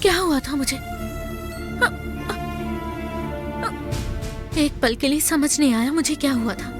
क्या हुआ था मुझे? एक पल के लिए समझ नहीं आया मुझे क्या हुआ था।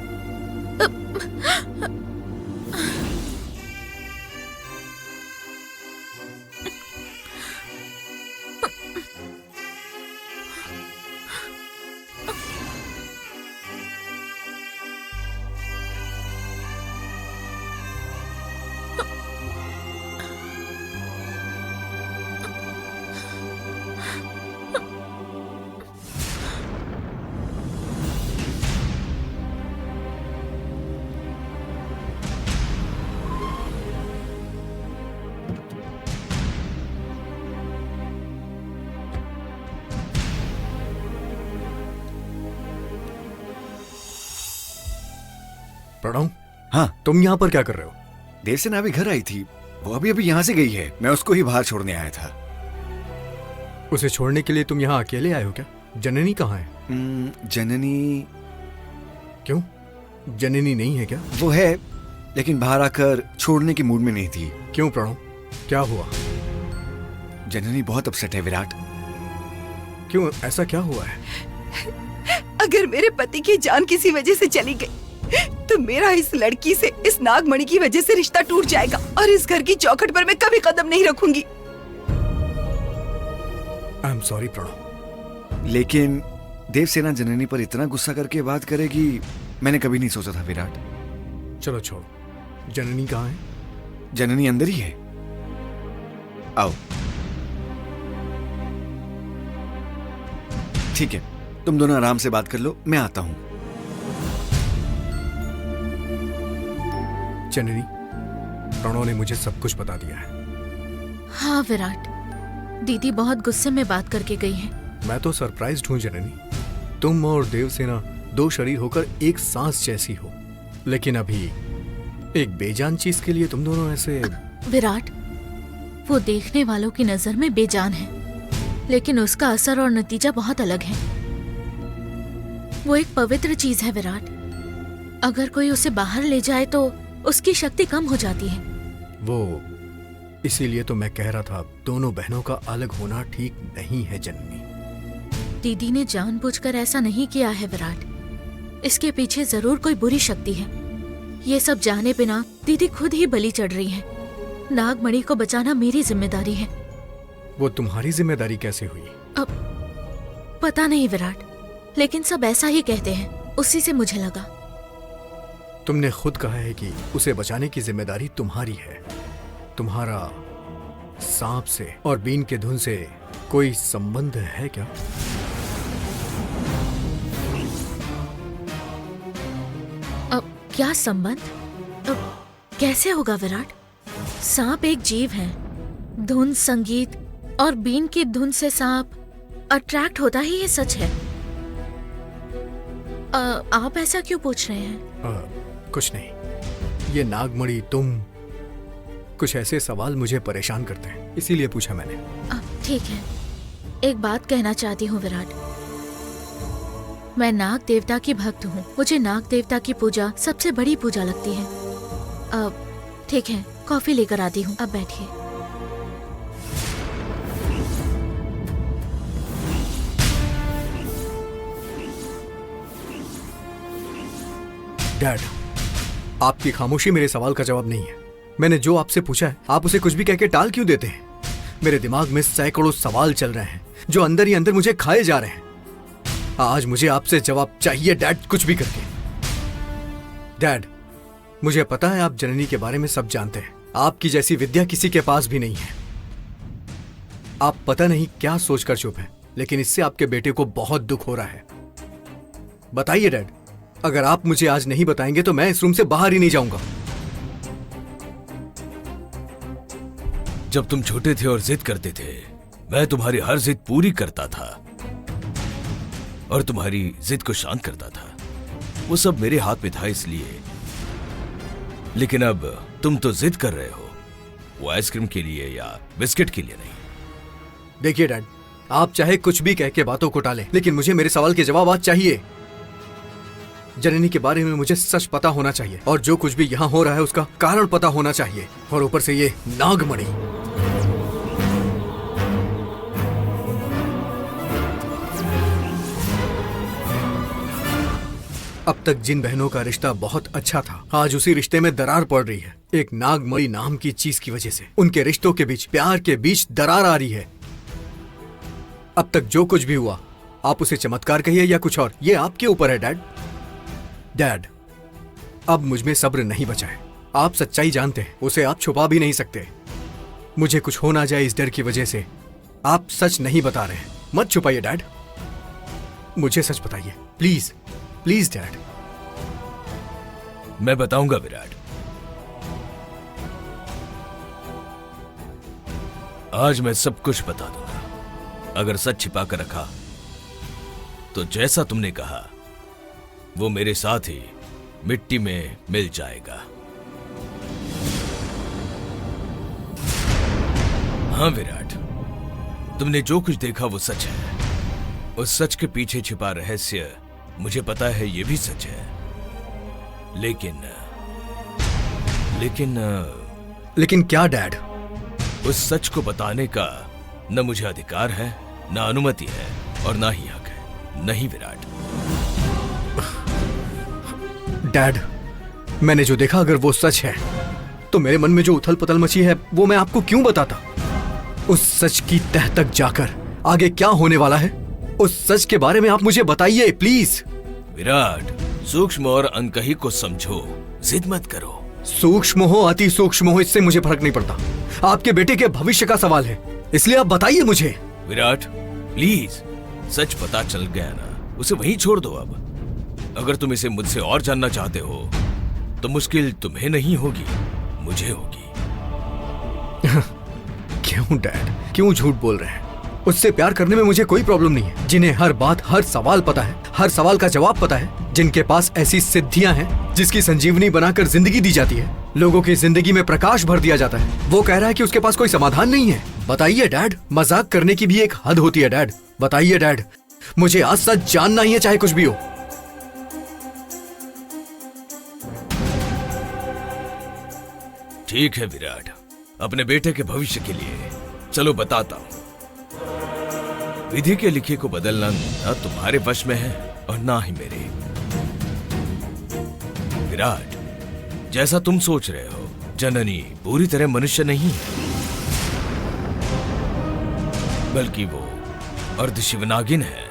प्रणव, हाँ, तुम यहाँ पर क्या कर रहे हो? देर से ना अभी घर आई थी। वो अभी अभी यहाँ से गई है। मैं उसको ही बाहर छोड़ने आया था। उसे छोड़ने के लिए तुम यहाँ अकेले आए हो क्या? जननी कहाँ है? जननी? क्यों, जननी नहीं है क्या? वो है, लेकिन बाहर आकर छोड़ने की मूड में नहीं थी। क्यों प्रणव, क्या हुआ? जननी बहुत अपसेट है विराट। क्यों, ऐसा क्या हुआ है? अगर मेरे पति की जान किसी वजह से चली गई तो मेरा इस लड़की से, इस नागमणि की वजह से रिश्ता टूट जाएगा और इस घर की चौखट पर मैं कभी कदम नहीं रखूंगी। I am sorry Pranav. लेकिन देवसेना जननी पर इतना गुस्सा करके बात करेगी, मैंने कभी नहीं सोचा था विराट। चलो छोड़ो, जननी कहाँ है? जननी अंदर ही है। आओ। ठीक है, तुम दोनों आराम से बात कर लो, मैं आता हूं। जननी, प्रणव ने मुझे सब कुछ बता दिया है। हाँ विराट, दीदी बहुत गुस्से में बात करके गई है। मैं तो सरप्राइज्ड हूँ जननी। तुम और देवसेना दो शरीर होकर एक सांस जैसी हो, लेकिन अभी एक बेजान चीज के लिए तुम दोनों ऐसे। विराट, वो देखने वालों की नजर में बेजान है, लेकिन उसका असर और नतीजा बहुत अलग है। वो एक पवित्र चीज है विराट। अगर कोई उसे बाहर ले जाए तो उसकी शक्ति कम हो जाती है। वो इसीलिए तो मैं कह रहा था, दोनों बहनों का अलग होना ठीक नहीं है जननी। दीदी ने जानबूझकर ऐसा नहीं किया है विराट। इसके पीछे जरूर कोई बुरी शक्ति है। ये सब जाने बिना दीदी खुद ही बलि चढ़ रही है। नागमणि को बचाना मेरी जिम्मेदारी है। वो तुम्हारी जिम्मेदारी कैसे हुई? अब पता नहीं विराट, लेकिन सब ऐसा ही कहते हैं। उसी से मुझे लगा। तुमने खुद कहा है कि उसे बचाने की जिम्मेदारी तुम्हारी है। तुम्हारा सांप से और बीन के धुन से कोई संबंध है क्या? अब क्या संबंध? अब कैसे होगा विराट? सांप एक जीव है। धुन, संगीत और बीन की धुन से सांप अट्रैक्ट होता ही, ये सच है। आप ऐसा क्यों पूछ रहे हैं? कुछ नहीं, ये नागमणि, तुम, कुछ ऐसे सवाल मुझे परेशान करते हैं, इसीलिए पूछा मैंने। ठीक है, एक बात कहना चाहती हूँ विराट। मैं नाग देवता की भक्त हूँ। मुझे नाग देवता की पूजा सबसे बड़ी पूजा लगती है। अब ठीक है, कॉफी लेकर आती हूँ, अब बैठिए। डैड, आपकी खामोशी मेरे सवाल का जवाब नहीं है। मैंने जो आपसे पूछा है, आप उसे कुछ भी कहकर टाल क्यों देते हैं? मेरे दिमाग में सैकड़ों सवाल चल रहे हैं जो अंदर ही अंदर मुझे खाए जा रहे हैं। आज मुझे आपसे जवाब चाहिए डैड, कुछ भी करके। डैड, मुझे पता है आप जननी के बारे में सब जानते हैं। आपकी जैसी विद्या किसी के पास भी नहीं है। आप पता नहीं क्या सोचकर चुप हैं, लेकिन इससे आपके बेटे को बहुत दुख हो रहा है। बताइए डैड, अगर आप मुझे आज नहीं बताएंगे तो मैं इस रूम से बाहर ही नहीं जाऊंगा। जब तुम छोटे थे और जिद करते थे, मैं तुम्हारी हर जिद पूरी करता था और तुम्हारी जिद को शांत करता था। वो सब मेरे हाथ में था इसलिए। लेकिन अब तुम तो जिद कर रहे हो, वो आइसक्रीम के लिए या बिस्किट के लिए नहीं। देखिए डैड, आप चाहे कुछ भी कह के बातों को टालें, लेकिन मुझे मेरे सवाल के जवाब आज चाहिए। जननी के बारे में मुझे सच पता होना चाहिए और जो कुछ भी यहाँ हो रहा है उसका कारण पता होना चाहिए। और ऊपर से ये नागमणि। अब तक जिन बहनों का रिश्ता बहुत अच्छा था, आज उसी रिश्ते में दरार पड़ रही है। एक नागमणि नाम की चीज की वजह से उनके रिश्तों के बीच, प्यार के बीच दरार आ रही है। अब तक जो कुछ भी हुआ, आप उसे चमत्कार कहिए या कुछ और, ये आपके ऊपर है डैड। डैड, अब मुझ में सब्र नहीं बचा है। आप सच्चाई जानते हैं, उसे आप छुपा भी नहीं सकते। मुझे कुछ हो ना जाए इस डर की वजह से आप सच नहीं बता रहे हैं। मत छुपाइए डैड, मुझे सच बताइए प्लीज, प्लीज डैड। मैं बताऊंगा विराट। आज मैं सब कुछ बता दूंगा। अगर सच छिपा कर रखा तो जैसा तुमने कहा वो मेरे साथ ही मिट्टी में मिल जाएगा। हाँ विराट, तुमने जो कुछ देखा वो सच है। उस सच के पीछे छिपा रहस्य मुझे पता है, ये भी सच है। लेकिन क्या डैड? उस सच को बताने का न मुझे अधिकार है, न अनुमति है और ना ही हक है। नहीं विराट। डैड, मैंने जो देखा अगर वो सच है तो मेरे मन में जो उथल पुथल मची है वो मैं आपको क्यों बताता? उस सच की तह तक जाकर आगे क्या होने वाला है, उस सच के बारे में आप मुझे बताइए प्लीज। विराट, सूक्ष्म और अनकही को समझो, जिद मत करो। सूक्ष्म हो, अति सूक्ष्म हो, इससे मुझे फर्क नहीं पड़ता। आपके बेटे के भविष्य का सवाल है, इसलिए आप बताइए मुझे। विराट प्लीज, सच पता चल गया ना, उसे वहीं छोड़ दो। अब अगर तुम इसे मुझसे और जानना चाहते हो तो मुश्किल तुम्हें नहीं होगी, मुझे होगी। क्यों डैड, क्यों झूठ बोल रहे हैं? उससे प्यार करने में मुझे कोई प्रॉब्लम नहीं है। जिन्हें हर बात, हर सवाल पता है, हर सवाल का जवाब पता है, जिनके पास ऐसी सिद्धियां हैं जिसकी संजीवनी बनाकर जिंदगी दी जाती है, लोगों की जिंदगी में प्रकाश भर दिया जाता है, वो कह रहा है कि उसके पास कोई समाधान नहीं है। बताइए डैड, मजाक करने की भी एक हद होती है डैड। बताइए डैड, मुझे आज सच जानना ही है, चाहे कुछ भी हो। ठीक है विराट, अपने बेटे के भविष्य के लिए चलो बताता हूं। विधि के लिखे को बदलना ना तुम्हारे वश में है और ना ही मेरे। विराट, जैसा तुम सोच रहे हो, जननी पूरी तरह मनुष्य नहीं है, बल्कि वो अर्ध शिवनागिन है।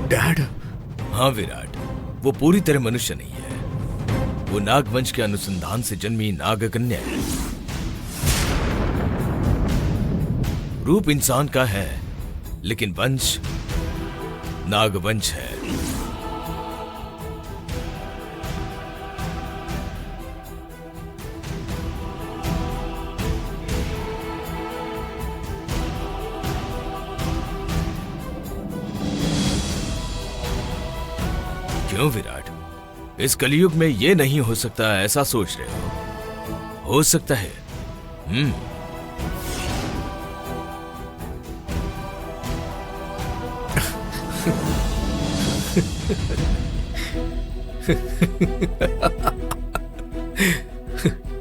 डैड, हाँ विराट, वो पूरी तरह मनुष्य नहीं है। वो नागवंश के अनुसंधान से जन्मी नागकन्या है। रूप इंसान का है, लेकिन वंश नागवंश है। क्यों विराट, इस कलयुग में ये नहीं हो सकता ऐसा सोच रहे हो? हो सकता है।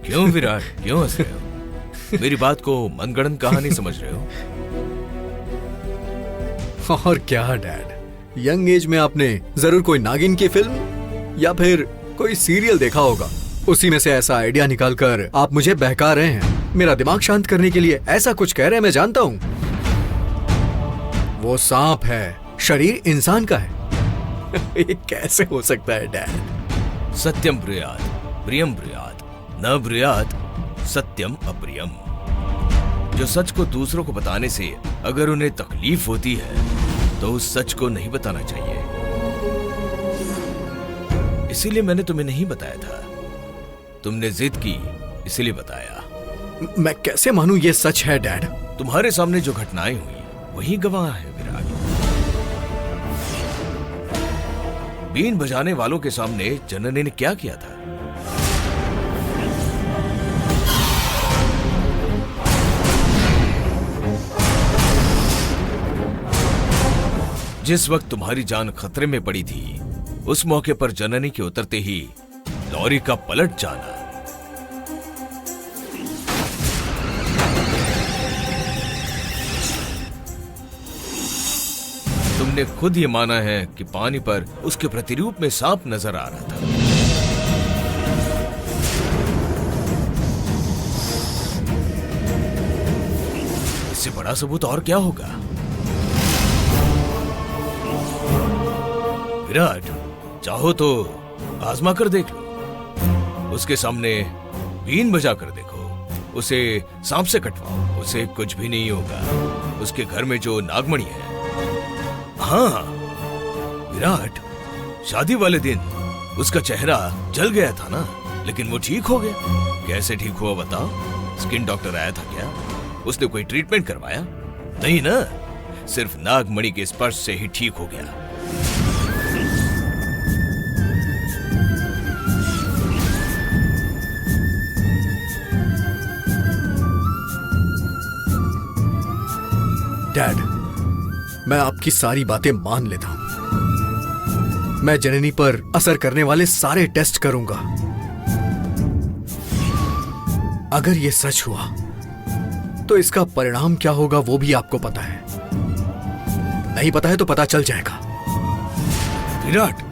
क्यों विराट, क्यों हंस रहे हो? मेरी बात को मनगढ़ंत कहानी समझ रहे हो? और क्या डैड, यंग एज में आपने जरूर कोई नागिन की फिल्म या फिर कोई सीरियल देखा होगा, उसी में से ऐसा आइडिया निकालकर आप मुझे बहका रहे हैं। मेरा दिमाग शांत करने के लिए ऐसा कुछ कह रहे हैं, मैं जानता हूं। वो सांप है, शरीर इंसान का है। ये कैसे हो सकता है डैड? सत्यम ब्रूयात, प्रियम ब्रूयात, न ब्रूयात सत्यम अप्रियम। जो सच को दूसरों को बताने से अगर उन्हें तकलीफ होती है तो उस सच को नहीं बताना चाहिए। इसीलिए मैंने तुम्हें नहीं बताया था, तुमने जिद की इसीलिए बताया। मैं कैसे मानूं ये सच है डैड? तुम्हारे सामने जो घटनाएं हुई वही गवाह है विराट। बीन बजाने वालों के सामने जननी ने क्या किया था? जिस वक्त तुम्हारी जान खतरे में पड़ी थी, उस मौके पर जननी के उतरते ही लॉरी का पलट जाना, तुमने खुद ये माना है कि पानी पर उसके प्रतिरूप में सांप नजर आ रहा था। इससे बड़ा सबूत और क्या होगा? विराट, चाहो तो आजमा कर देख लो। उसके सामने बीन बजा कर देखो, उसे सांप से कटवाओ, उसे कुछ भी नहीं होगा। उसके घर में जो नागमणि है, हाँ विराट, शादी वाले दिन उसका चेहरा जल गया था ना, लेकिन वो ठीक हो गया। कैसे ठीक हुआ बताओ? स्किन डॉक्टर आया था क्या? उसने कोई ट्रीटमेंट करवाया? नहीं ना, सिर्फ नागमणि के स्पर्श से ही ठीक हो गया। डैड, मैं आपकी सारी बातें मान लेता हूं। मैं जननी पर असर करने वाले सारे टेस्ट करूंगा। अगर ये सच हुआ तो इसका परिणाम क्या होगा वो भी आपको पता है। नहीं पता है तो पता चल जाएगा। विराट,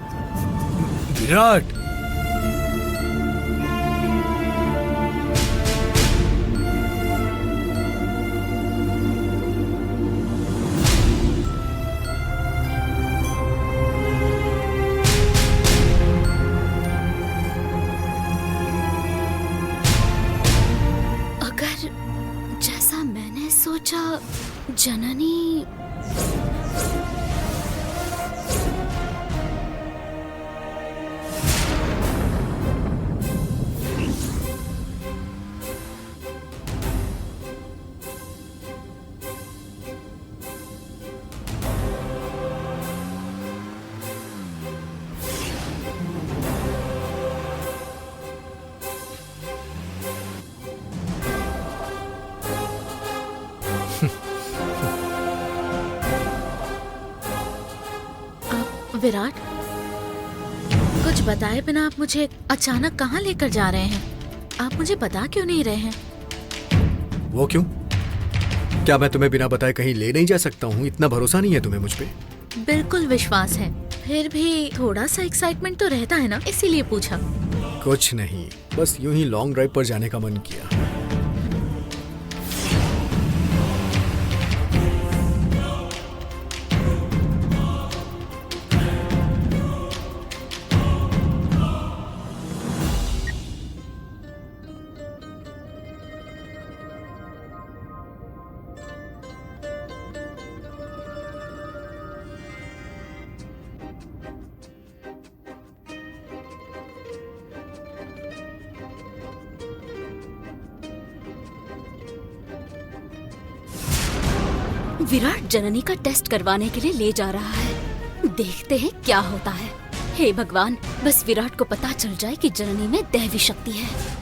विराट, जननी विराट, कुछ बताए बिना आप मुझे अचानक कहाँ लेकर जा रहे हैं? आप मुझे बता क्यों नहीं रहे हैं? वो क्यों? क्या मैं तुम्हें बिना बताए कहीं ले नहीं जा सकता हूँ? इतना भरोसा नहीं है तुम्हें मुझ पे? बिल्कुल विश्वास है, फिर भी थोड़ा सा एक्साइटमेंट तो रहता है ना, इसीलिए पूछा। कुछ नहीं, बस यूं ही लॉन्ग ड्राइव पर जाने का मन किया। विराट जननी का टेस्ट करवाने के लिए ले जा रहा है। देखते हैं क्या होता है। हे भगवान, बस विराट को पता चल जाए कि जननी में दैवी शक्ति है।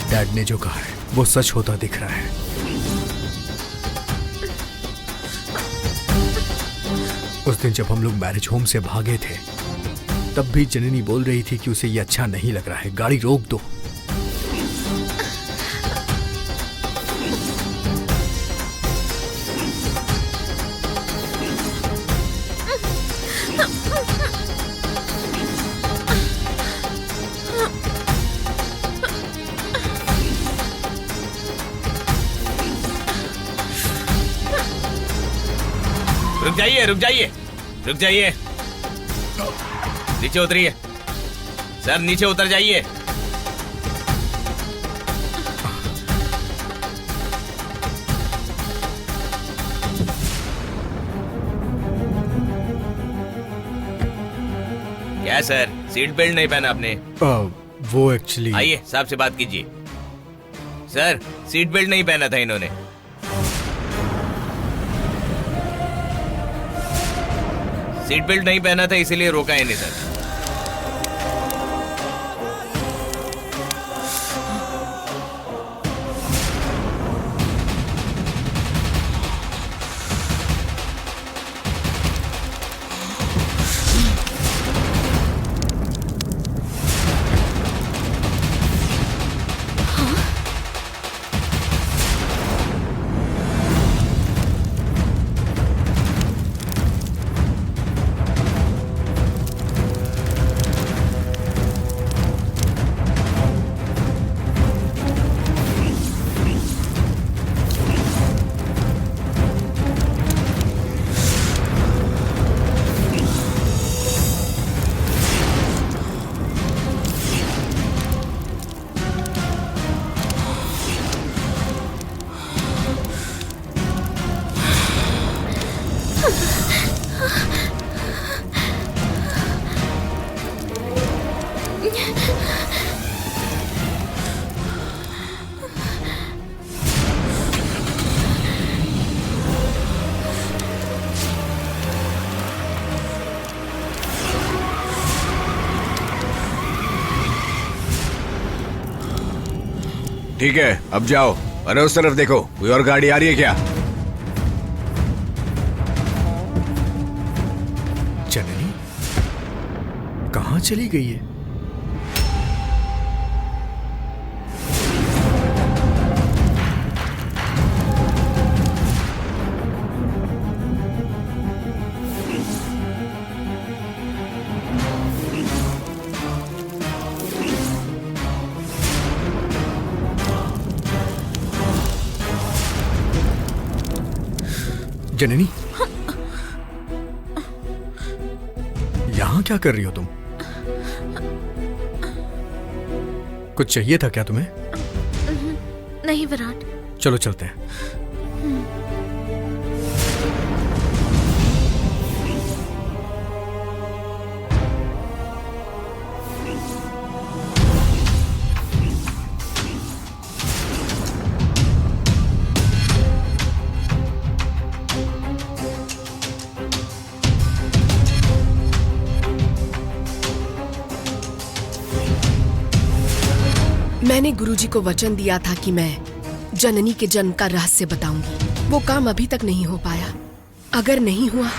डैड ने जो कहा है वो सच होता दिख रहा है। उस दिन जब हम लोग मैरिज होम से भागे थे, तब भी जननी बोल रही थी कि उसे ये अच्छा नहीं लग रहा है, गाड़ी रोक दो। रुक जाइए, रुक जाइए, रुक जाइए। नीचे उतरिए सर, नीचे उतर जाइए। क्या सर, सीट बेल्ट नहीं पहना आपने? वो एक्चुअली आइए साहब से बात कीजिए। सर, सीट बेल्ट नहीं पहना था इन्होंने। सीट बेल्ट नहीं पहना था इसीलिए रोका इन्हें सर। ठीक है, अब जाओ। अरे उस तरफ देखो, कोई और गाड़ी आ रही है क्या? जननी कहाँ चली गई है? जननी, यहाँ क्या कर रही हो तुम? कुछ चाहिए था क्या तुम्हें? नहीं विराट। चलो चलते हैं। मैंने गुरुजी को वचन दिया था कि मैं जननी के जन्म का रहस्य बताऊंगी। वो काम अभी तक नहीं हो पाया। अगर नहीं हुआ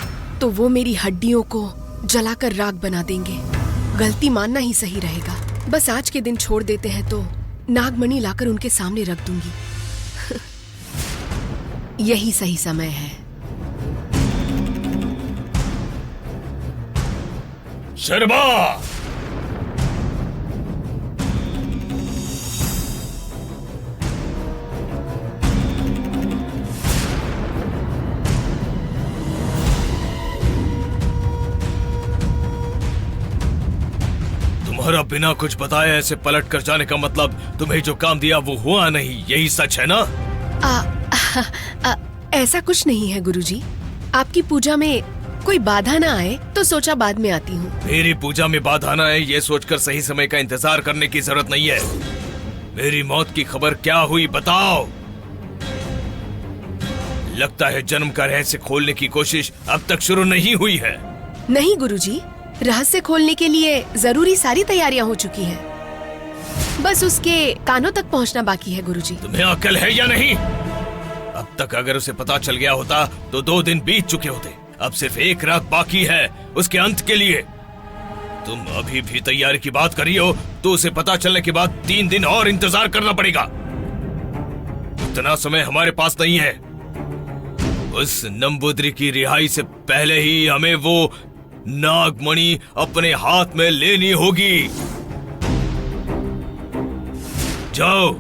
तो वो मेरी हड्डियों को जलाकर राख बना देंगे। गलती मानना ही सही रहेगा। बस आज के दिन छोड़ देते हैं तो नागमणि लाकर उनके सामने रख दूंगी। यही सही समय है। शर्मा, तुम्हारा बिना कुछ बताए ऐसे पलट कर जाने का मतलब तुम्हें जो काम दिया वो हुआ नहीं, यही सच है ना? ऐसा कुछ नहीं है गुरुजी। आपकी पूजा में कोई बाधा ना आए तो सोचा बाद में आती हूँ। मेरी पूजा में बाधा ना आए ये सोचकर सही समय का इंतजार करने की जरूरत नहीं है। मेरी मौत की खबर क्या हुई बताओ। लगता है जन्म का रहस्य खोलने की कोशिश अब तक शुरू नहीं हुई है। नहीं गुरुजी, रहस्य खोलने के लिए जरूरी सारी तैयारियां हो चुकी हैं। बस उसके कानों तक पहुंचना बाकी है गुरुजी। तुम्हें अक्ल है या नहीं? अब तक अगर उसे पता चल गया होता तो 2 दिन बीत चुके होते। अब सिर्फ 1 रात बाकी है उसके अंत के लिए। तुम अभी भी तैयारी की बात कर रही हो तो उसे पता चलने के बाद 3 दिन और इंतजार करना पड़ेगा। उतना समय हमारे पास नहीं है। उस नंबूदरी की रिहाई से पहले ही हमें वो नागमणि अपने हाथ में लेनी होगी। जाओ,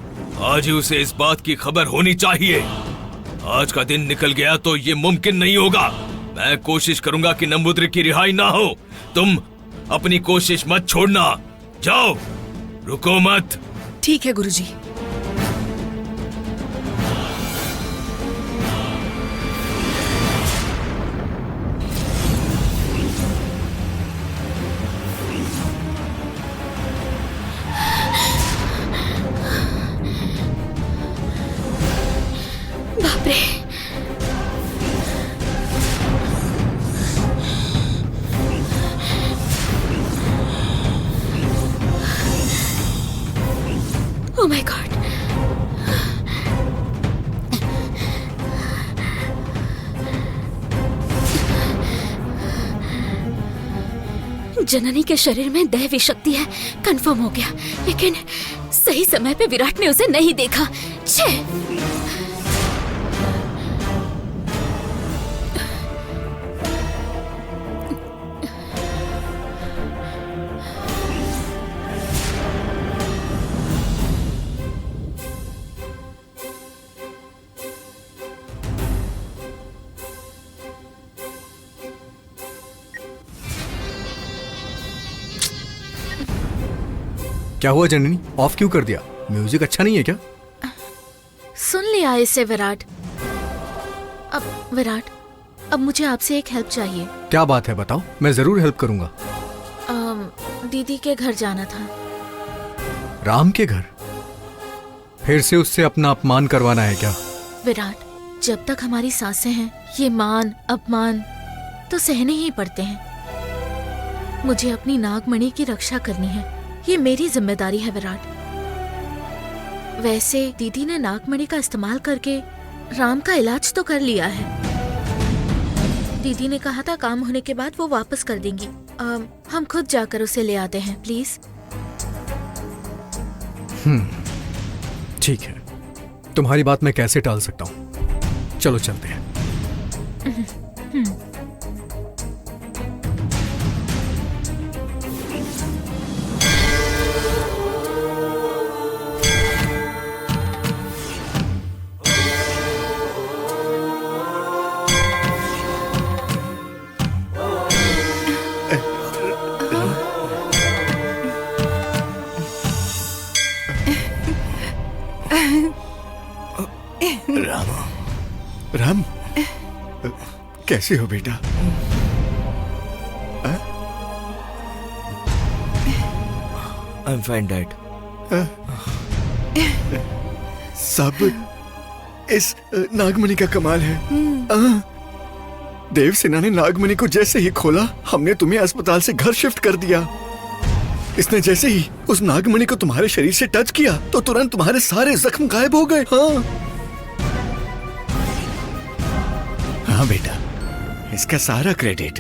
आज ही उसे इस बात की खबर होनी चाहिए। आज का दिन निकल गया तो ये मुमकिन नहीं होगा। मैं कोशिश करूंगा कि नंबूद्री की रिहाई ना हो। तुम अपनी कोशिश मत छोड़ना। जाओ, रुको मत। ठीक है गुरुजी। बाप रे, ओह माय गॉड। जननी के शरीर में दैवी शक्ति है, कंफर्म हो गया, लेकिन सही समय पे विराट ने उसे नहीं देखा। छे! क्या हुआ जननी, ऑफ क्यों कर दिया? म्यूजिक अच्छा नहीं है क्या? सुन लिया इसे विराट। अब मुझे आपसे एक हेल्प चाहिए। क्या बात है, बताओ, मैं जरूर हेल्प करूंगा। दीदी के घर जाना था। राम के घर? फिर से उससे अपना अपमान करवाना है क्या? विराट, जब तक हमारी सांसें हैं, ये मान अपमान तो सहने ही पड़ते हैं। मुझे अपनी नागमणि की रक्षा करनी है, ये मेरी जिम्मेदारी है विराट। वैसे दीदी ने नागमणि का इस्तेमाल करके राम का इलाज तो कर लिया है। दीदी ने कहा था काम होने के बाद वो वापस कर देंगी। हम खुद जाकर उसे ले आते हैं, प्लीज। ठीक है, तुम्हारी बात मैं कैसे टाल सकता हूँ। चलो चलते हैं। राम, कैसे हो बेटा? I am fine dad. सब इस नागमणि का कमाल है। देवसेना ने नागमणि को जैसे ही खोला, हमने तुम्हें अस्पताल से घर शिफ्ट कर दिया। इसने जैसे ही उस नागमणि को तुम्हारे शरीर से टच किया तो तुरंत तुम्हारे सारे जख्म गायब हो गए। हाँ बेटा, इसका सारा क्रेडिट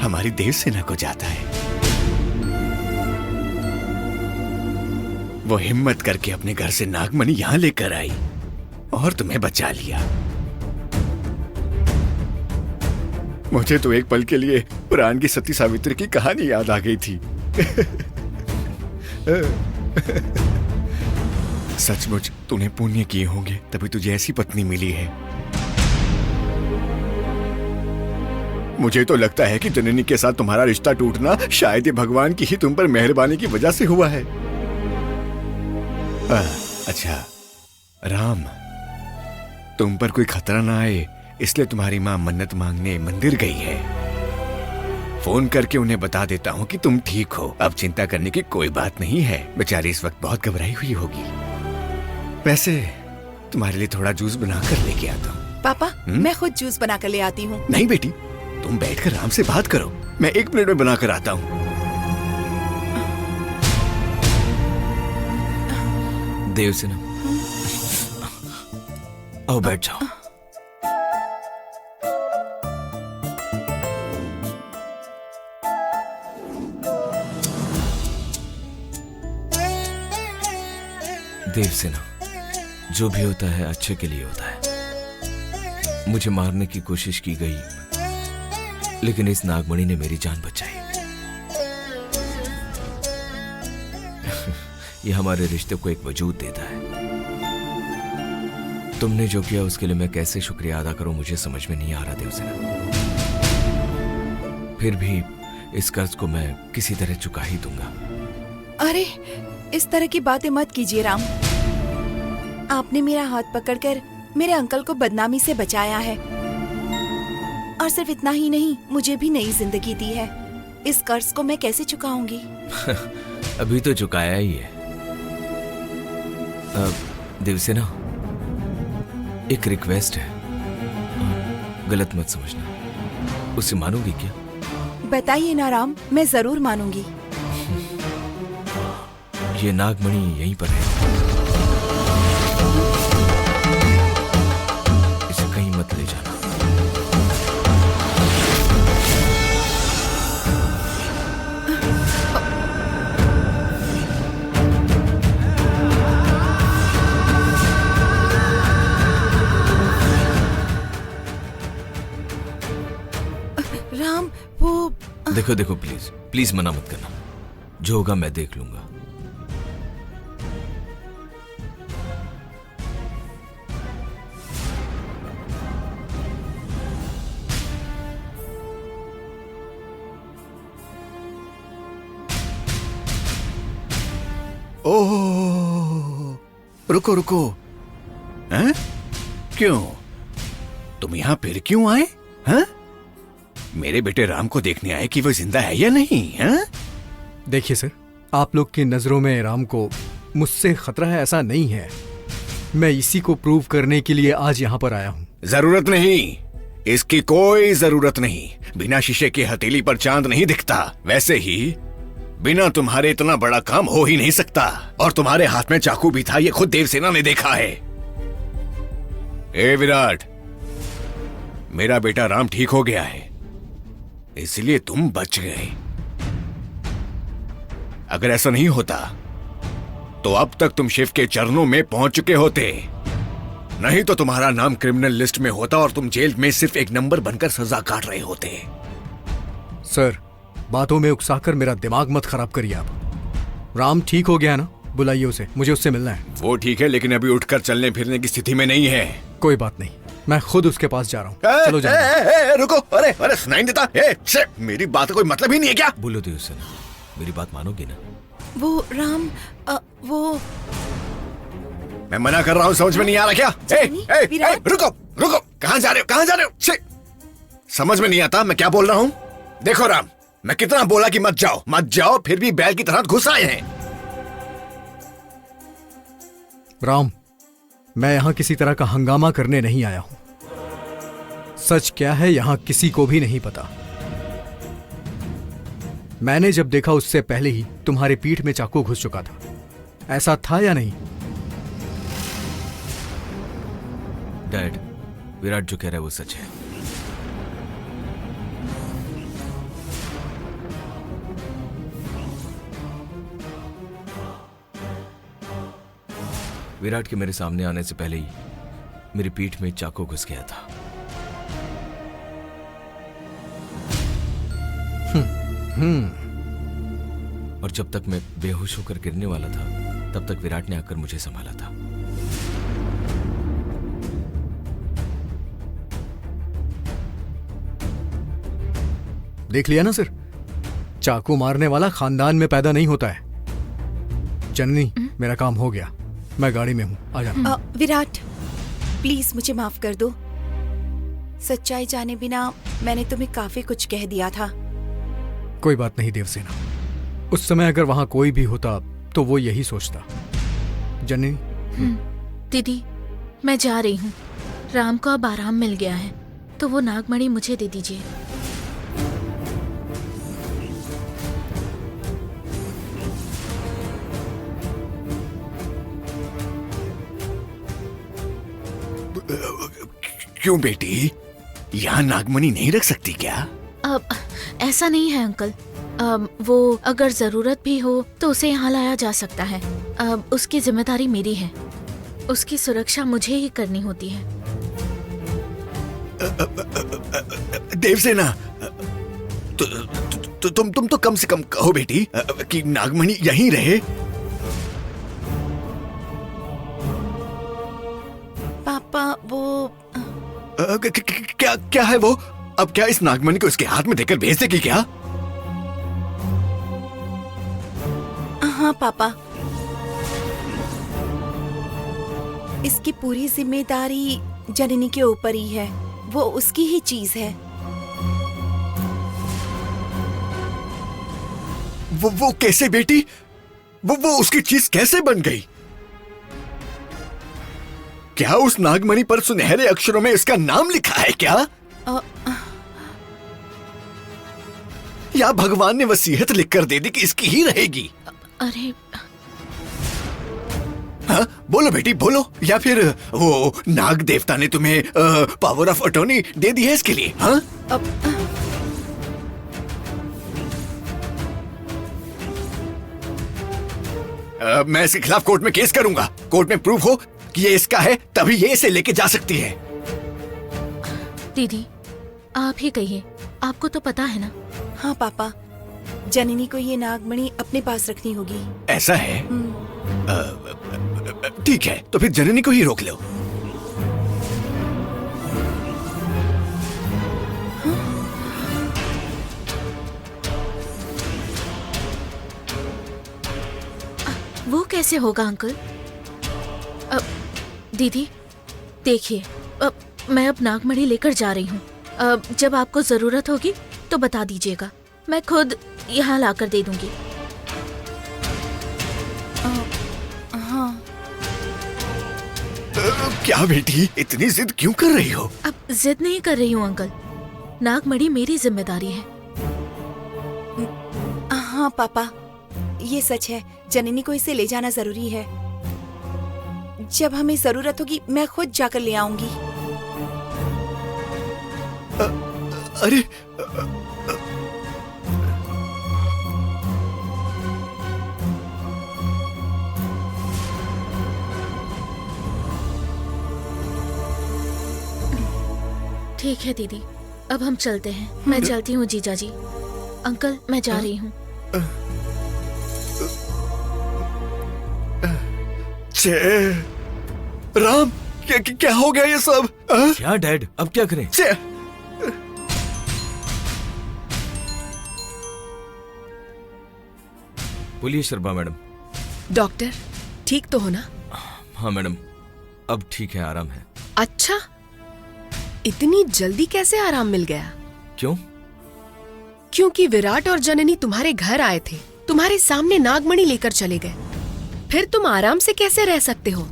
हमारी देवसेना को जाता है। वो हिम्मत करके अपने घर से नागमणि यहाँ लेकर आई और तुम्हें बचा लिया। मुझे तो एक पल के लिए पुराण की सती सावित्री की कहानी याद आ गई थी। सचमुच तूने पुण्य किए होंगे, तभी तुझे ऐसी पत्नी मिली है। मुझे तो लगता है कि जननी के साथ तुम्हारा रिश्ता टूटना शायद ये भगवान की ही तुम पर मेहरबानी की वजह से हुआ है। अच्छा राम, तुम पर कोई खतरा ना आए इसलिए तुम्हारी माँ मन्नत मांगने मंदिर गई है। फोन करके उन्हें बता देता हूँ कि तुम ठीक हो, अब चिंता करने की कोई बात नहीं है। बेचारी इस वक्त बहुत घबराई हुई होगी। वैसे तुम्हारे लिए थोड़ा जूस बनाकर लेके आता हूँ। पापा, मैं खुद जूस बनाकर ले आती हूँ। नहीं बेटी, तुम बैठकर राम से बात करो, मैं 1 मिनट में बनाकर आता हूँ। देवसेना, आओ बैठ जाओ। देवसेना, जो भी होता है अच्छे के लिए होता है। मुझे मारने की कोशिश की गई, लेकिन इस नागमणि ने मेरी जान बचाई। यह हमारे रिश्ते को एक वजूद देता है। तुमने जो किया उसके लिए मैं कैसे शुक्रिया अदा करूं मुझे समझ में नहीं आ रहा देवसेना। फिर भी इस कर्ज को मैं किसी तरह चुका ही दूंगा। अरे इस तरह की बातें मत कीजिए राम। आपने मेरा हाथ पकड़कर मेरे अंकल को बदनामी से बचाया है, और सिर्फ इतना ही नहीं, मुझे भी नई जिंदगी दी है। इस कर्ज को मैं कैसे चुकाऊंगी? अभी तो चुकाया ही है। देवसेना, एक रिक्वेस्ट है, गलत मत समझना। उसे मानोगी क्या? बताइए ना राम, मैं जरूर मानूंगी। ये नागमणि यहीं पर है, इसे कहीं मत ले जाना। राम, वो देखो देखो, प्लीज प्लीज मना मत करना। जो होगा मैं देख लूंगा। ओह, रुको रुको। हैं? क्यों? तुम यहाँ फिर क्यों आए? हैं? मेरे बेटे राम को देखने आए कि वो जिंदा है या नहीं? हैं? देखिए सर, आप लोग की नजरों में राम को मुझसे खतरा है ऐसा नहीं है। मैं इसी को प्रूव करने के लिए आज यहाँ पर आया हूँ। जरूरत नहीं, इसकी कोई जरूरत नहीं। बिना शीशे की हथेली पर चांद नहीं दिखता। वैसे ही बिना तुम्हारे इतना बड़ा काम हो ही नहीं सकता। और तुम्हारे हाथ में चाकू भी था, ये खुद देवसेना ने देखा है। ए विराट, मेरा बेटा राम ठीक हो गया है, इसलिए तुम बच गए। अगर ऐसा नहीं होता तो अब तक तुम शिव के चरणों में पहुंच चुके होते। नहीं तो तुम्हारा नाम क्रिमिनल लिस्ट में होता और तुम जेल में सिर्फ एक नंबर बनकर सजा काट रहे होते। सर, बातों में उकसाकर मेरा दिमाग मत खराब करिए आप। राम ठीक हो गया ना? बुलाइए उसे, मुझे उससे मिलना है। वो ठीक है, लेकिन अभी उठकर चलने फिरने की स्थिति में नहीं है। कोई बात नहीं, मैं खुद उसके पास जा रहा हूँ। चलो जाइए। रुको, अरे अरे सुनाई नहीं देता? मेरी बात का कोई मतलब ही नहीं है क्या? बोलो देवसेना, मेरी बात मानोगी ना? वो राम, वो मैं मना कर रहा हूँ, समझ में नहीं आ रहा क्या? विराट। रुको रुको, कहाँ जा रहे हो? कहाँ जा रहे हो? समझ में नहीं आता मैं क्या बोल रहा हूँ? देखो राम, मैं कितना बोला कि मत जाओ मत जाओ, फिर भी बैल की तरह घुस आए हैं। राम, मैं यहाँ किसी तरह का हंगामा करने नहीं आया हूँ। सच क्या है यहाँ किसी को भी नहीं पता। मैंने जब देखा उससे पहले ही तुम्हारे पीठ में चाकू घुस चुका था। ऐसा था या नहीं? डैड, विराट जो कह रहा है वो सच है। विराट के मेरे सामने आने से पहले ही मेरी पीठ में चाकू घुस गया था। और जब तक मैं बेहोश होकर गिरने वाला था, तब तक विराट ने आकर मुझे संभाला था। देख लिया ना सर, चाकू मारने वाला खानदान में पैदा नहीं होता है। जननी, मेरा काम हो गया, मैं गाड़ी में हूँ, आ जा। विराट, प्लीज मुझे माफ कर दो। सच्चाई जाने बिना मैंने तुम्हें काफी कुछ कह दिया था। कोई बात नहीं देवसेना, उस समय अगर वहां कोई भी होता तो वो यही सोचता। जननी, दीदी, मैं जा रही हूँ। राम को अब आराम मिल गया है, तो वो नागमणि मुझे दे दीजिए। क्यों बेटी, यहाँ नागमणि नहीं रख सकती क्या? अब ऐसा नहीं है अंकल। वो अगर जरूरत भी हो तो उसे यहाँ लाया जा सकता है। अब उसकी जिम्मेदारी मेरी है, उसकी सुरक्षा मुझे ही करनी होती है। देवसेना, तुम तो कम से कम कहो बेटी कि नागमणि यहीं रहे। पापा, वो क्या क्या है वो? अब क्या इस नागमणि को इसके हाथ में देकर भेज देगी क्या? हाँ पापा, इसकी पूरी जिम्मेदारी जननी के ऊपर ही है। वो उसकी ही चीज है। वो कैसे बेटी? वो उसकी चीज कैसे बन गई? क्या उस नागमणि पर सुनहरे अक्षरों में इसका नाम लिखा है क्या? या भगवान ने वसीयत लिखकर दे दी कि इसकी ही रहेगी? अरे हाँ बोलो बेटी बोलो। या फिर वो नाग देवता ने तुम्हें पावर ऑफ अटॉर्नी दे दी है इसके लिए? हाँ मैं इसके खिलाफ कोर्ट में केस करूंगा। कोर्ट में प्रूफ हो कि ये इसका है तभी ये इसे लेके जा सकती है। दीदी, आप ही कहिए, आपको तो पता है ना। हाँ पापा, जननी को ये नागमणि अपने पास रखनी होगी। ऐसा है? ठीक है, तो फिर जननी को ही रोक लो। वो कैसे होगा अंकल? दीदी देखिए, मैं अब नागमणि लेकर जा रही हूँ। जब आपको जरूरत होगी तो बता दीजिएगा, मैं खुद यहाँ लाकर दे दूंगी। हाँ। क्या बेटी इतनी जिद क्यों कर रही हो? अब जिद नहीं कर रही हूँ अंकल, नागमणि मेरी जिम्मेदारी है। हाँ पापा, ये सच है। जननी को इसे ले जाना जरूरी है। जब हमें जरूरत होगी मैं खुद जाकर ले आऊंगी। अरे ठीक है दीदी, अब हम चलते हैं। मैं चलती हूँ जीजा जी। अंकल मैं जा रही हूँ। राम, क्या हो गया ये सब? क्या डैड, अब क्या करें? बोलिए शर्मा मैडम। डॉक्टर ठीक तो हो ना? हाँ मैडम, अब ठीक है, आराम है। अच्छा, इतनी जल्दी कैसे आराम मिल गया? क्यों? क्योंकि विराट और जननी तुम्हारे घर आए थे, तुम्हारे सामने नागमणि लेकर चले गए। फिर तुम आराम से कैसे रह सकते हो?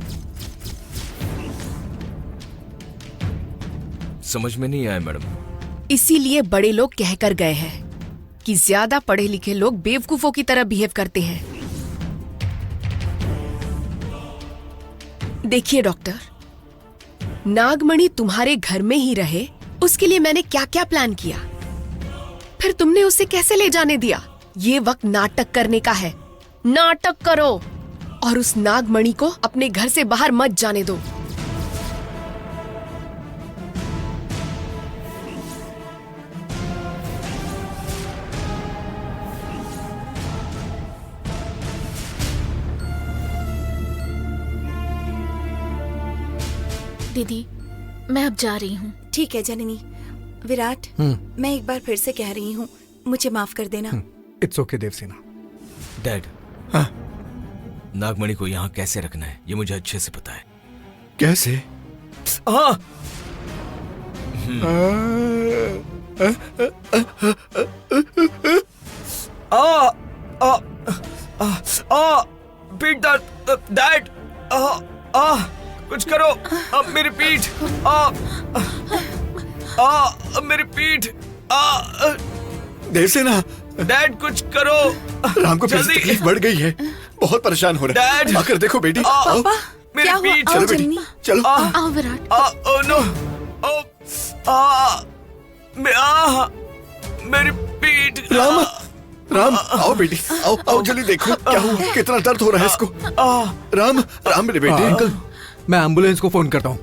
समझ में नहीं आया मैडम। इसीलिए बड़े लोग कहकर गए हैं कि ज्यादा पढ़े लिखे लोग बेवकूफों की तरह बिहेव करते हैं। देखिए डॉक्टर, नागमणि तुम्हारे घर में ही रहे, उसके लिए मैंने क्या क्या प्लान किया। फिर तुमने उसे कैसे ले जाने दिया? ये वक्त नाटक करने का है। नाटक करो और उस नागमणि को अपने घर से बाहर मत जाने दो। दीदी मैं अब जा रही हूँ। ठीक है जननी। विराट, मैं एक बार फिर से कह रही हूँ, मुझे माफ कर देना। It's okay Devasena. डैड, हाँ? नागमणि को यहाँ कैसे रखना है ये मुझे अच्छे से पता है। कैसे? हाँ, पीठ दर्द, डैड, कुछ करो, अब मेरी पीठ, मेरी पीठ, देवसेना, डैड कुछ करो। राम को फिर से जल्दी। तकलीफ बढ़ गई है, बहुत परेशान हो रहा है। डैड। आकर देखो बेटी। आओ। पापा, मेरी क्या हुआ? पीठ, आओ चलो बेटी, जननी। चलो। आओ विराट। ओह नो, मेरी पीठ। राम, राम, आओ बेटी, आओ आओ जल्दी देखो क्या हुआ, कितना दर्द हो रहा है इसको। राम, राम मेरे बेटे। अंकल, मैं एम्बुलेंस को फोन करता हूँ।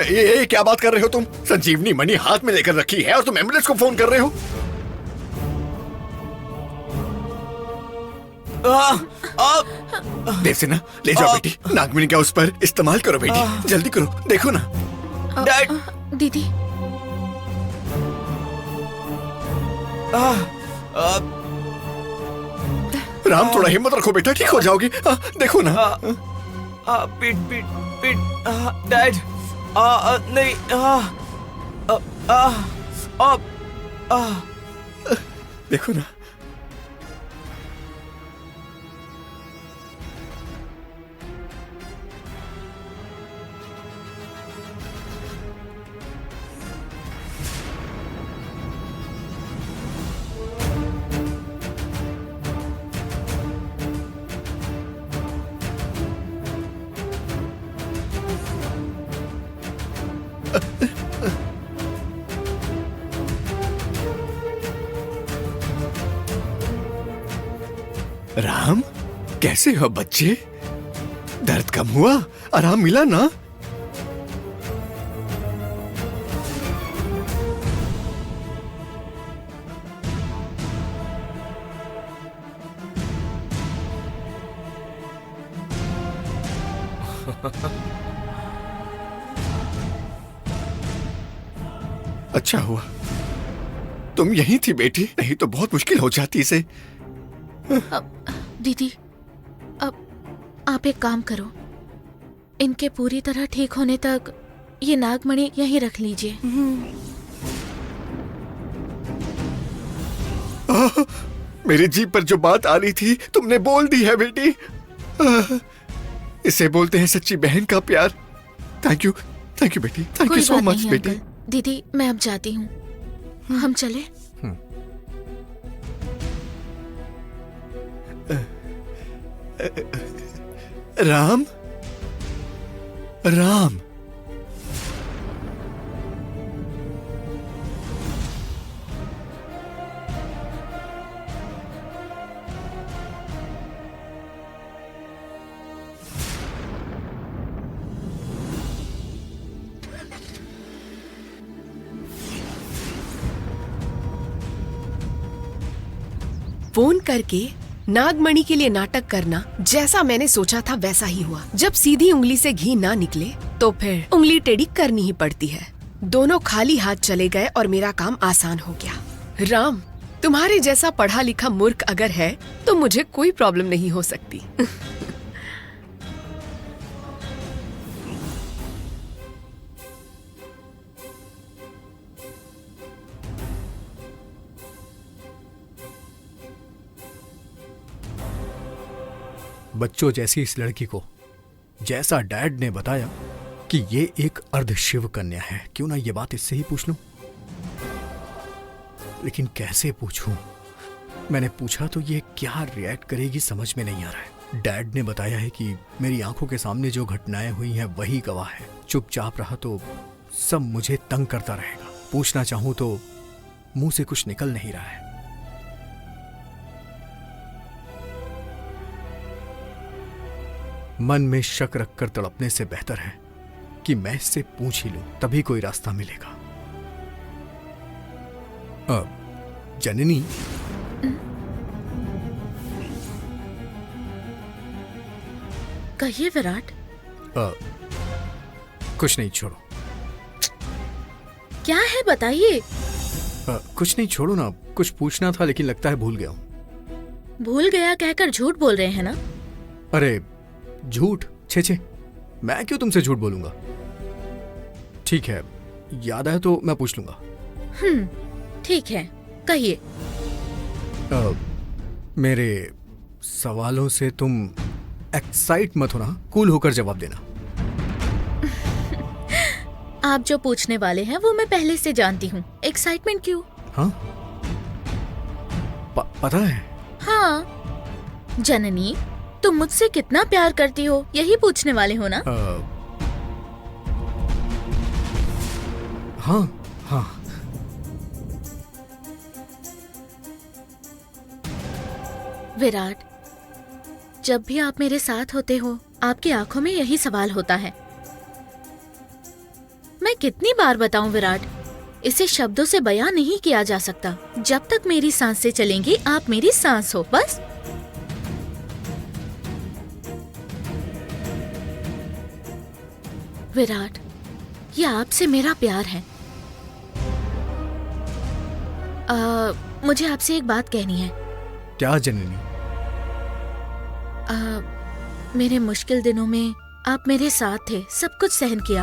ये क्या बात कर रहे हो तुम? संजीवनी मणि हाथ में लेकर रखी है और तुम एम्बुलेंस को फोन कर रहे हो? देवसेना, ले जाओ बेटी, नागमणि का उस पर इस्तेमाल करो बेटी, जल्दी करो, देखो ना। डैड, दीदी राम, थोड़ा हिम्मत रखो बेटा, ठीक हो जाओगे। देखो ना। पीठ पीठ पीठ, डैड, नहीं, देखो ना। राम, कैसे हो बच्चे? दर्द कम हुआ? आराम मिला ना? अच्छा हुआ तुम यहीं थी बेटी, नहीं तो बहुत मुश्किल हो जाती इसे। दीदी, अब आप एक काम करो, इनके पूरी तरह ठीक होने तक ये नागमणि यहीं रख लीजिए। मेरी जीभ पर जो बात आ रही थी तुमने बोल दी है बेटी। इसे बोलते हैं सच्ची बहन का प्यार। थैंक यू बेटी, थैंक यू सो बात मच नहीं, बेटी। अंकल। दीदी, मैं अब जाती हूँ, हम चले। राम, राम, फोन करके नागमणि के लिए नाटक करना जैसा मैंने सोचा था वैसा ही हुआ। जब सीधी उंगली से घी ना निकले तो फिर उंगली टेढ़ी करनी ही पड़ती है। दोनों खाली हाथ चले गए और मेरा काम आसान हो गया। राम, तुम्हारे जैसा पढ़ा लिखा मूर्ख अगर है तो मुझे कोई प्रॉब्लम नहीं हो सकती। बच्चों जैसी इस लड़की को, जैसा डैड ने बताया कि ये एक अर्धशिव कन्या है, क्यों ना ये बात इससे ही पूछ लूं। लेकिन कैसे पूछूं? मैंने पूछा तो ये क्या रिएक्ट करेगी समझ में नहीं आ रहा है। डैड ने बताया है कि मेरी आंखों के सामने जो घटनाएं हुई हैं वही गवाह है। चुपचाप रहा तो सब मुझे तंग करता रहेगा। पूछना चाहूं तो मुंह से कुछ निकल नहीं रहा है। मन में शक रखकर तड़पने से बेहतर है कि मैं इससे पूछ ही लूं, तभी कोई रास्ता मिलेगा। जननी, कहिए विराट। कुछ नहीं, छोड़ो। क्या है बताइए। कुछ नहीं, छोड़ो ना। कुछ पूछना था लेकिन लगता है भूल गया हूं। भूल गया कहकर झूठ बोल रहे हैं ना? अरे झूठ, छे, मैं क्यों तुमसे झूठ बोलूंगा। ठीक है, याद आया तो मैं पूछ लूंगा। ठीक है, कहिए। मेरे सवालों से तुम एक्साइट मत होना, कूल होकर जवाब देना। आप जो पूछने वाले हैं वो मैं पहले से जानती हूँ। एक्साइटमेंट क्यों? हाँ, पता है। हाँ, जननी, तुम मुझसे कितना प्यार करती हो यही पूछने वाले हो ना? हाँ हाँ। विराट, जब भी आप मेरे साथ होते हो आपकी आंखों में यही सवाल होता है। मैं कितनी बार बताऊं विराट, इसे शब्दों से बयां नहीं किया जा सकता। जब तक मेरी सांसें चलेंगी आप मेरी सांस हो, बस। विराट, ये आपसे मेरा प्यार है। मुझे आपसे एक बात कहनी है। क्या जननी? मेरे मुश्किल दिनों में आप मेरे साथ थे, सब कुछ सहन किया।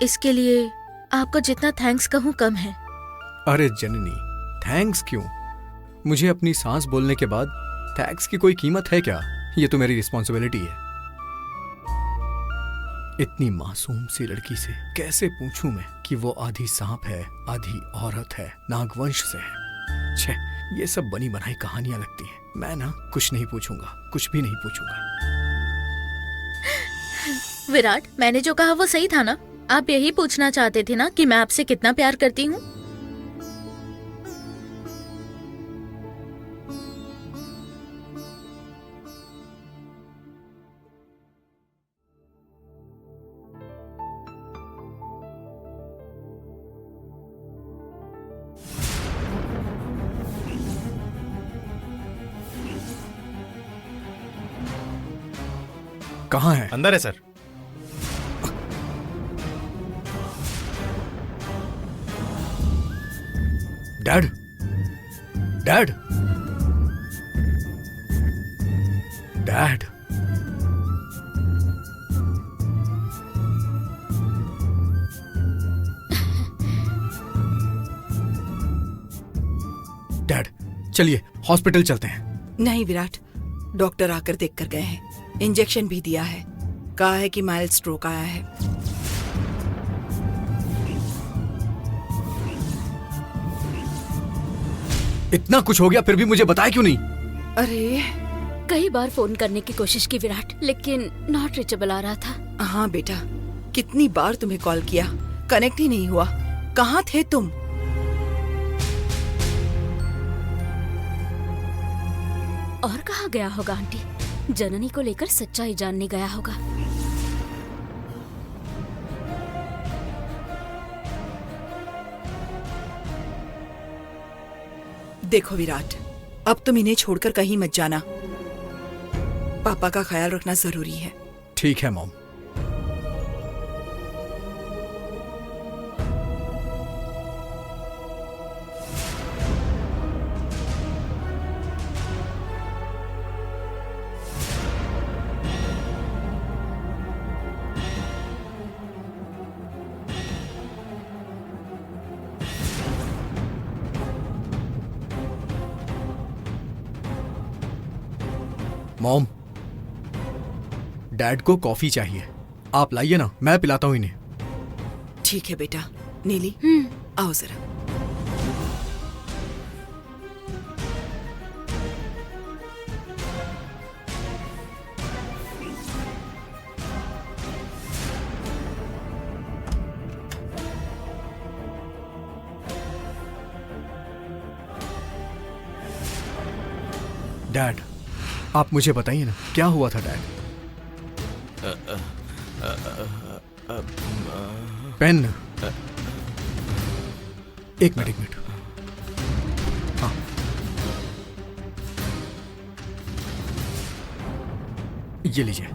इसके लिए आपको जितना थैंक्स कहूँ कम है। अरे जननी, थैंक्स क्यों? मुझे अपनी सांस बोलने के बाद थैंक्स की कोई कीमत है क्या? ये तो मेरी रिस्पॉन्सिबिलिटी है। इतनी मासूम सी लड़की से कैसे पूछूं मैं कि वो आधी सांप है, आधी औरत है, नागवंश से है? छे, ये सब बनी बनाई कहानियां लगती हैं। मैं ना कुछ नहीं पूछूंगा, कुछ भी नहीं पूछूंगा। विराट, मैंने जो कहा वो सही था ना? आप यही पूछना चाहते थे ना कि मैं आपसे कितना प्यार करती हूँ? कहाँ है? अंदर है sir. Dad, dad, dad. Dad, चलिए हॉस्पिटल चलते हैं। नहीं विराट, डॉक्टर आकर देख कर गए हैं, इंजेक्शन भी दिया है, कहा है कि माइल्ड स्ट्रोक आया है। इतना कुछ हो गया फिर भी मुझे बताया क्यों नहीं? अरे कई बार फोन करने की कोशिश की विराट, लेकिन नॉट रीचेबल आ रहा था। हाँ बेटा, कितनी बार तुम्हें कॉल किया, कनेक्ट ही नहीं हुआ। कहाँ थे तुम? और कहाँ गया होगा आंटी? जननी को लेकर सच्चाई जानने गया होगा। देखो विराट, अब तुम इन्हें छोड़कर कहीं मत जाना। पापा का ख्याल रखना जरूरी है। ठीक है मॉम। मॉम, डैड को कॉफी चाहिए, आप लाइए ना, मैं पिलाता हूँ इन्हें। ठीक है बेटा। नीली, आओ जरा। डैड, आप मुझे बताइए ना, क्या हुआ था डैड? पेन। एक मिनट। हाँ, ये लीजिए।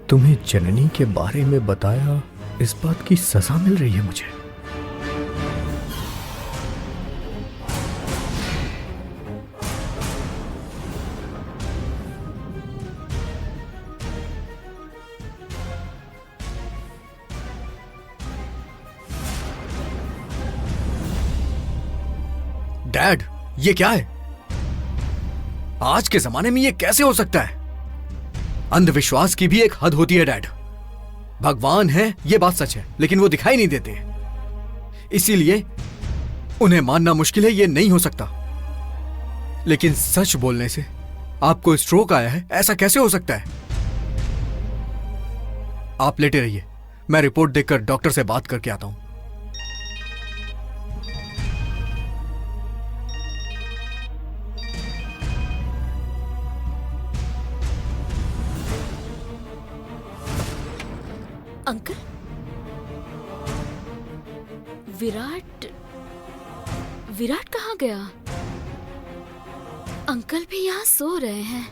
तुम्हें जननी के बारे में बताया, इस बात की सजा मिल रही है मुझे। डैड, ये क्या है? आज के जमाने में ये कैसे हो सकता है? अंधविश्वास की भी एक हद होती है डैड। भगवान है, ये बात सच है, लेकिन वो दिखाई नहीं देते, इसीलिए उन्हें मानना मुश्किल है, ये नहीं हो सकता। लेकिन सच बोलने से आपको स्ट्रोक आया है, ऐसा कैसे हो सकता है? आप लेटे रहिए, मैं रिपोर्ट देखकर डॉक्टर से बात करके आता हूं। अंकल, विराट विराट कहाँ गया? अंकल भी यहाँ सो रहे हैं।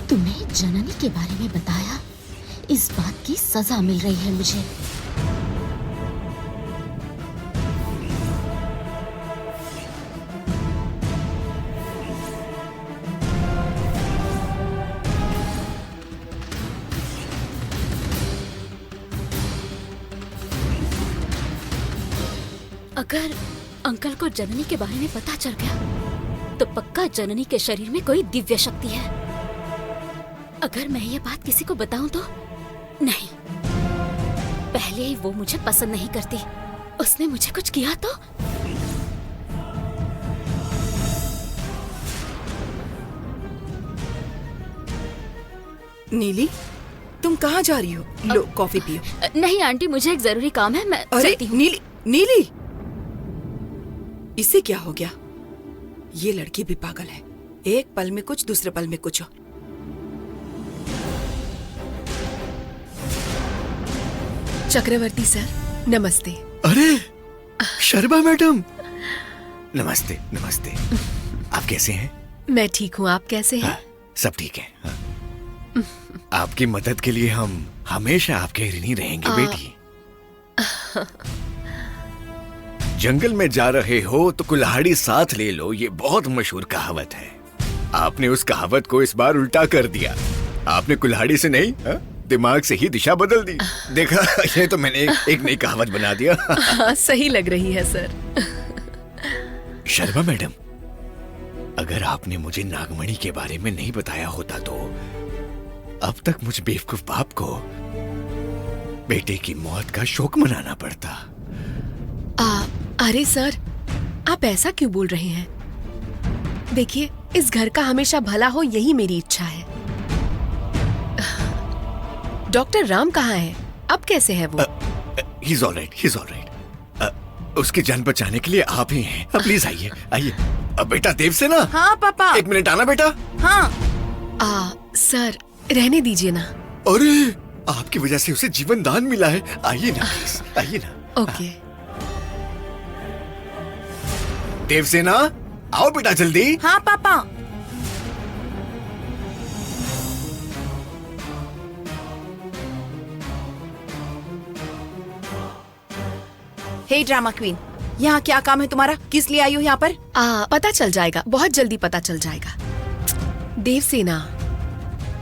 तुम्हें जननी के बारे में बताया, इस बात की सजा मिल रही है मुझे। अगर अंकल को जननी के बारे में पता चल गया तो पक्का जननी के शरीर में कोई दिव्य शक्ति है। अगर मैं ये बात किसी को बताऊं तो नहीं, पहले ही वो मुझे पसंद नहीं करती, उसने मुझे कुछ किया तो। नीली, तुम कहाँ जा रही हो? लो कॉफी पियो। नहीं आंटी, मुझे एक जरूरी काम है, मैं अरे चलती हूँ। नीली, नीली, इसे क्या हो गया? ये लड़की भी पागल है, एक पल में कुछ, दूसरे पल में कुछ। चक्रवर्ती सर, नमस्ते। अरे शर्मा मैडम, नमस्ते नमस्ते। आप कैसे हैं? मैं ठीक हूँ, आप कैसे हैं? हाँ, सब ठीक है। हाँ। आपकी मदद के लिए हम हमेशा आपके ऋणी रहेंगे बेटी। जंगल में जा रहे हो तो कुल्हाड़ी साथ ले लो, ये बहुत मशहूर कहावत है। आपने उस कहावत को इस बार उल्टा कर दिया। आपने कुल्हाड़ी से नहीं, दिमाग से ही दिशा बदल दी। देखा, ये तो मैंने एक नई कहावत बना दिया। हाँ, सही लग रही है सर। शर्मा मैडम, अगर आपने मुझे नागमणि के बारे में नहीं बताया होता तो अब तक मुझ बेवकूफ बाप को बेटे की मौत का शोक मनाना पड़ता। अरे सर, आप ऐसा क्यों बोल रहे हैं? देखिए, इस घर का हमेशा भला हो, यही मेरी इच्छा है। डॉक्टर राम कहाँ है? अब कैसे है वो? He's all right, he's all right. उसकी जान बचाने के लिए आप ही हैं। प्लीज आइए आइए। बेटा देवसेना। हाँ पापा। एक मिनट आना बेटा। हाँ। सर रहने दीजिए ना। अरे आपकी वजह से उसे जीवन दान मिला है। आइए ना प्लीज, आइए ना। ओके। देवसेना, आओ बेटा जल्दी। हाँ पापा। हे ड्रामा क्वीन, यहाँ क्या काम है तुम्हारा? किस लिए आई हो यहाँ पर? पता चल जाएगा, बहुत जल्दी पता चल जाएगा। देवसेना,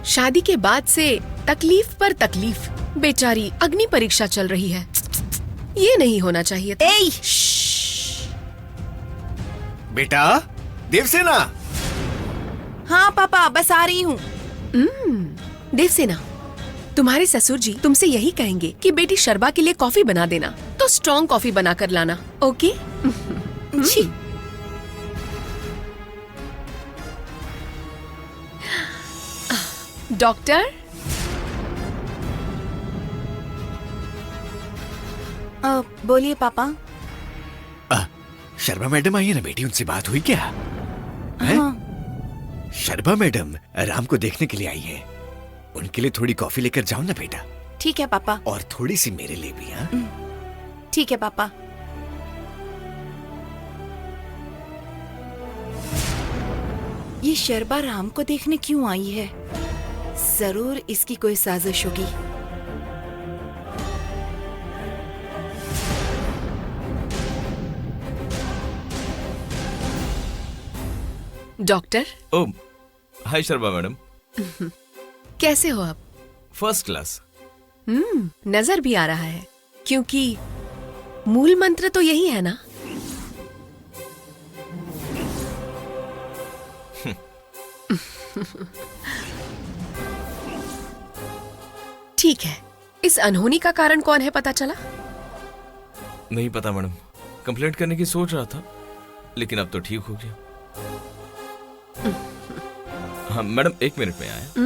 शादी के बाद से तकलीफ पर तकलीफ, बेचारी अग्नि परीक्षा चल रही है। ये नहीं होना चाहिए था। बेटा देवसेना। हाँ पापा, बस आ रही हूँ। देवसेना, तुम्हारे ससुर जी तुमसे यही कहेंगे कि बेटी शर्बा के लिए कॉफी बना देना, तो स्ट्रॉन्ग कॉफी बना कर लाना। ओके? छी। डॉक्टर, बोलिए पापा। शर्मा मैडम आई है ना बेटी, उनसे बात हुई क्या? हाँ। शर्मा मैडम राम को देखने के लिए आई है, उनके लिए थोड़ी कॉफी लेकर जाओ ना बेटा। ठीक है पापा। और थोड़ी सी मेरे लिए भी। हाँ ठीक है पापा। ये शर्बा राम को देखने क्यों आई है? जरूर इसकी कोई साजिश होगी। डॉक्टर। ओह, हाय शर्मा मैडम। कैसे हो आप? First class. नजर भी आ रहा है, क्योंकि मूल मंत्र तो यही है ना? ठीक है, इस अनहोनी का कारण कौन है, पता चला? नहीं पता मैडम, कंप्लेंट करने की सोच रहा था, लेकिन अब तो ठीक हो गया। हाँ मैडम, 1 मिनट में आया।